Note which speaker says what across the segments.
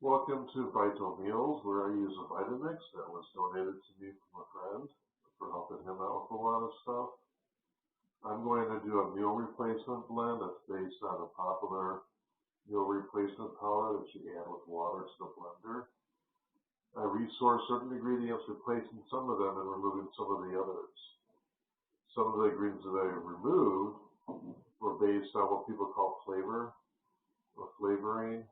Speaker 1: Welcome to Vital Meals, where I use a Vitamix that was donated to me from a friend for helping him out with a lot of stuff. I'm going to do a meal replacement blend that's based on a popular meal replacement powder that you add with water to the blender. I resource certain ingredients, replacing some of them and removing some of the others. Some of the ingredients that I removed were based on what people call flavor or flavoring,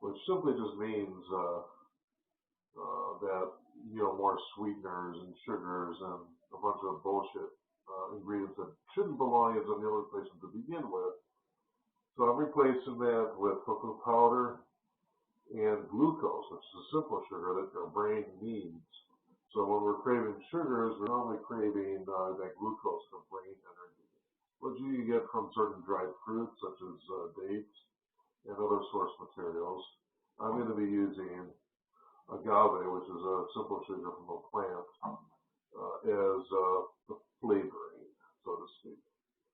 Speaker 1: which simply just means that, more sweeteners and sugars and a bunch of bullshit ingredients that shouldn't belong as a meal replacement to begin with. So I'm replacing that with cocoa powder and glucose, which is a simple sugar that our brain needs. So when we're craving sugars, we're normally craving that glucose for brain energy, which you get from certain dried fruits such as dates and other source materials. I'm going to be using agave, which is a simple sugar from a plant, as the flavoring, so to speak.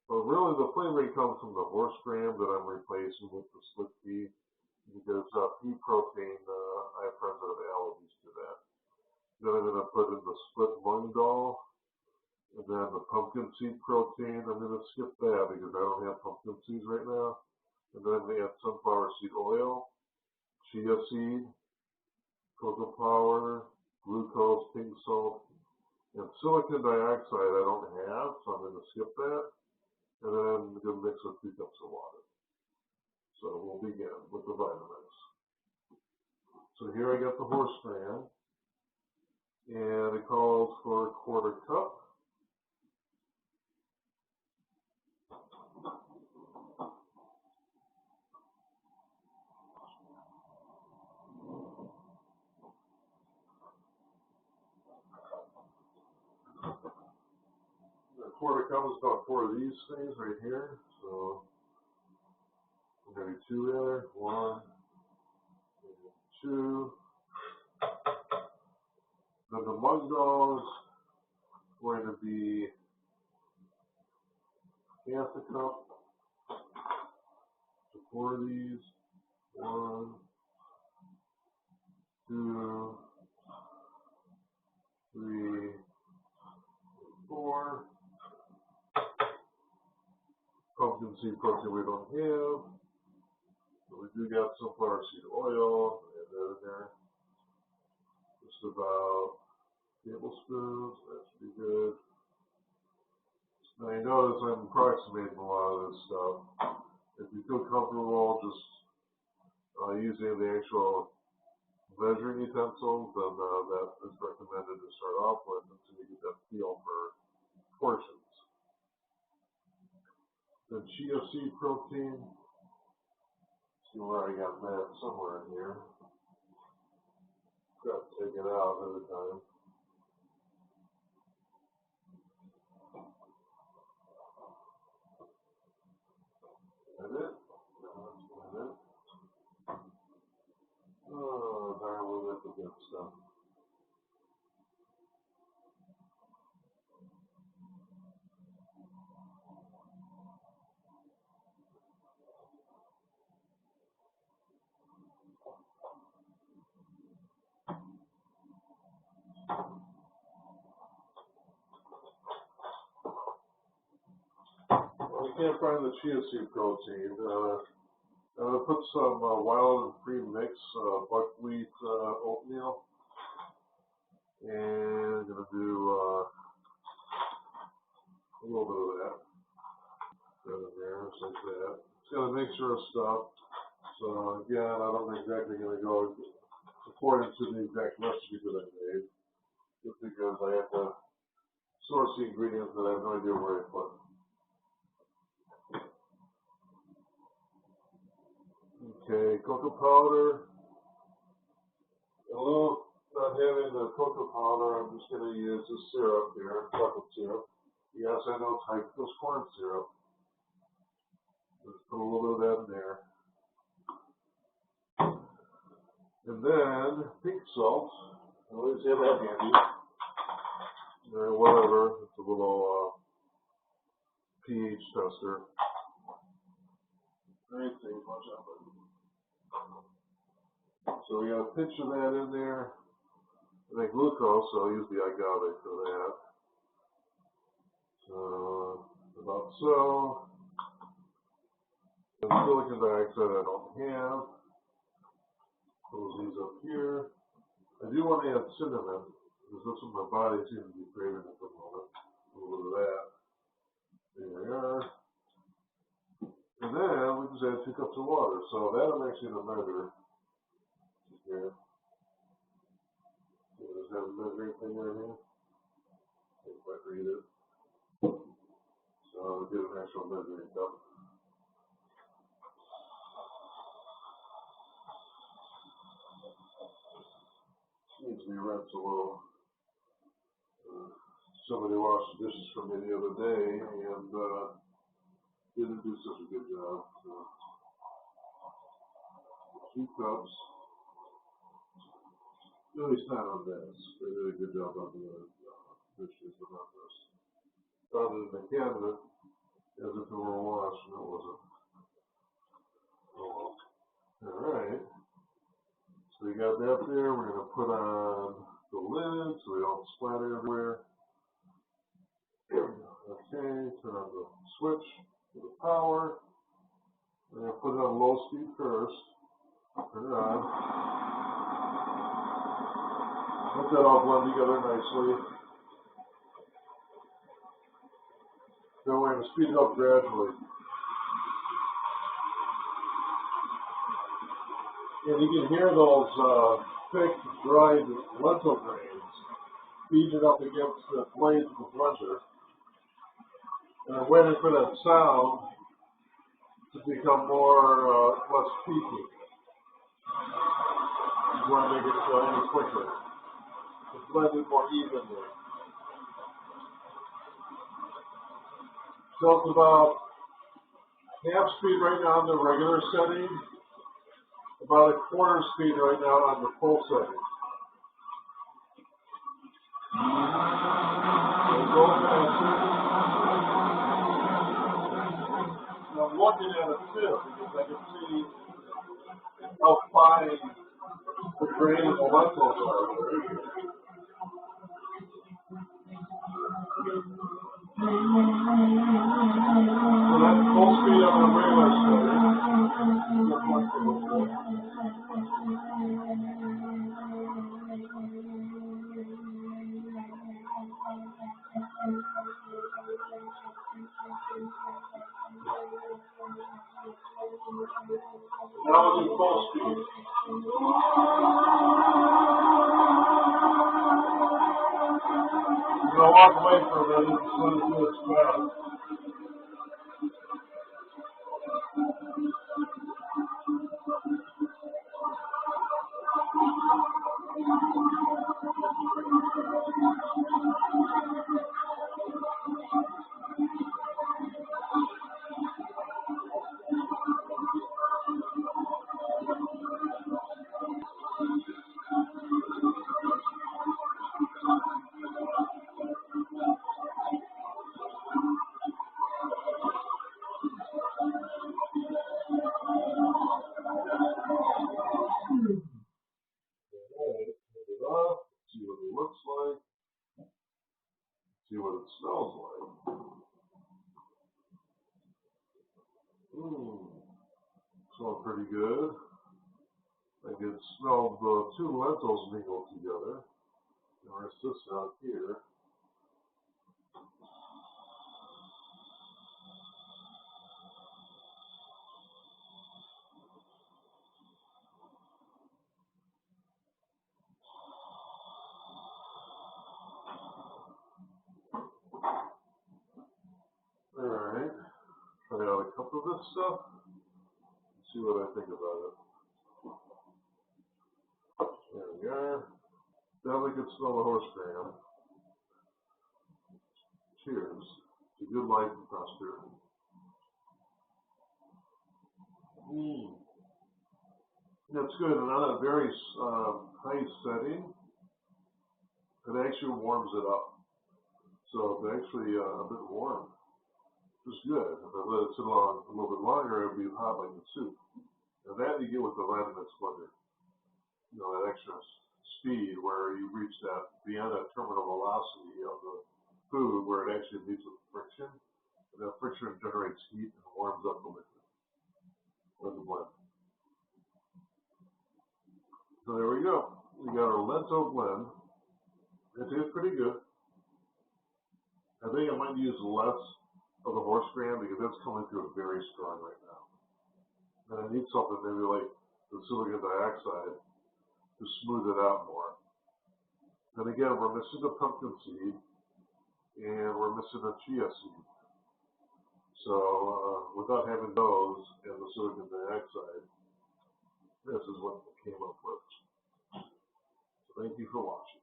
Speaker 1: But really the flavoring comes from the horsegram that I'm replacing with the split pea, because pea protein, I have friends that have allergies to that. Then I'm going to put in the split mung dal, and then the pumpkin seed protein. I'm going to skip that because I don't have pumpkin seeds right now. And then I'm going to add sunflower seed oil, chia seed, cocoa powder, glucose, pink salt, and silicon dioxide I don't have, so I'm going to skip that. And then I'm going to mix with 2 cups of water. So we'll begin with the Vitamix. So here I got the horsegram, and it calls for a 1/4 cup. A 1/4 cup is about 4 of these things right here. So I'm going to do 2 there. 1, 2. Then the mung dal is going to be 1/2 cup. So 4 of these. 1, 2, 3, 4. Pumpkin seed protein we don't have. But we do got sunflower seed oil. Add that in there. Just about tablespoons. That should be good. Now you notice I'm approximating a lot of this stuff. If you feel comfortable just using the actual measuring utensils, then that is recommended to start off with until you get that feel for portions. The chia seed protein. See where I got that somewhere in here. Got to take it out every time. That's it. That's it. Oh, darn, we'll get the good stuff. Well, you can't find the chia seed protein. I'm going to put some wild and free mix buckwheat oatmeal. And I'm going to do a little bit of that. Right in there, just like that. It's got a mixture of stuff. So again, I don't exactly going to go according to the exact recipe that I made, just because I have to source the ingredients that I have no idea where I put. Okay, cocoa powder. Although not having the cocoa powder, I'm just going to use the syrup here, chocolate syrup. Yes, I know it's high-fructose corn syrup. Just put a little bit of that in there. And then pink salt. I always have that handy. Or whatever. It's a little pH tester. Anything much of it. So we got a pinch of that in there. And then glucose, so I'll use the agave for that. So, about so. And silicon dioxide I don't have. Close these up here. I do want to add cinnamon, because that's what my body seems to be craving at the moment. A little bit of that. There we are. And then we just add 2 cups of water. So that I'm actually going to measure here. Does it have a measuring thing right here? Can't quite read it. So I'll get an actual measuring cup. Needs to be rinsed a little. Somebody washed the dishes for me the other day and didn't do such a good job. So 2 cups. No, he's not on this. They did a good job on the other dishes, but not this. Found it in the cabinet as if it were washed, and it wasn't. Oh, alright. So we got that there. We're going to put on the lid so they don't splatter everywhere. There we go. Okay, turn on the switch for the power. We're going to put it on low speed first. Turn it on. Let that all blend together nicely. Then we're going to speed it up gradually. And you can hear those thick, dried lentil grains beating up against the blades of the blender. And I'm waiting for that sound to become less peaky. You want to make it any quicker. To blend it more evenly. So it's about half speed right now on the regular setting. About a quarter speed right now on the full setting. Go faster. I'm looking at it too because I can see how fine the grain of the lentils are. So that's full speed on the regular setting. Now we'll do full speed. I'm going to walk away for a minute so it looks bad. See what it looks like, see what it smells like. Smells pretty good. I can smell the 2 lentils mingled together. There's this out here. Alright. Try out a cup of this stuff. See what I think about it. There we are. Now we can smell the horsegram. Cheers to good life and prosperity. That's good. And on a very high setting, it actually warms it up. So it's actually a bit warm. Which is good. If I let it sit on a little bit longer, it would be hot like the soup. And that you get with the Vitamix blender. that extra speed where you reach that beyond that terminal velocity of the food where it actually meets with friction. And that friction generates heat and warms up the liquid or the blend. So there we go. We got our lentil blend. It tastes pretty good. I think I might use less of the horsegram because that's coming through very strong right now. And I need something maybe like the silicon dioxide to smooth it out more. And again, we're missing a pumpkin seed and we're missing a chia seed. So without having those and the silicon dioxide, this is what I came up with. So thank you for watching.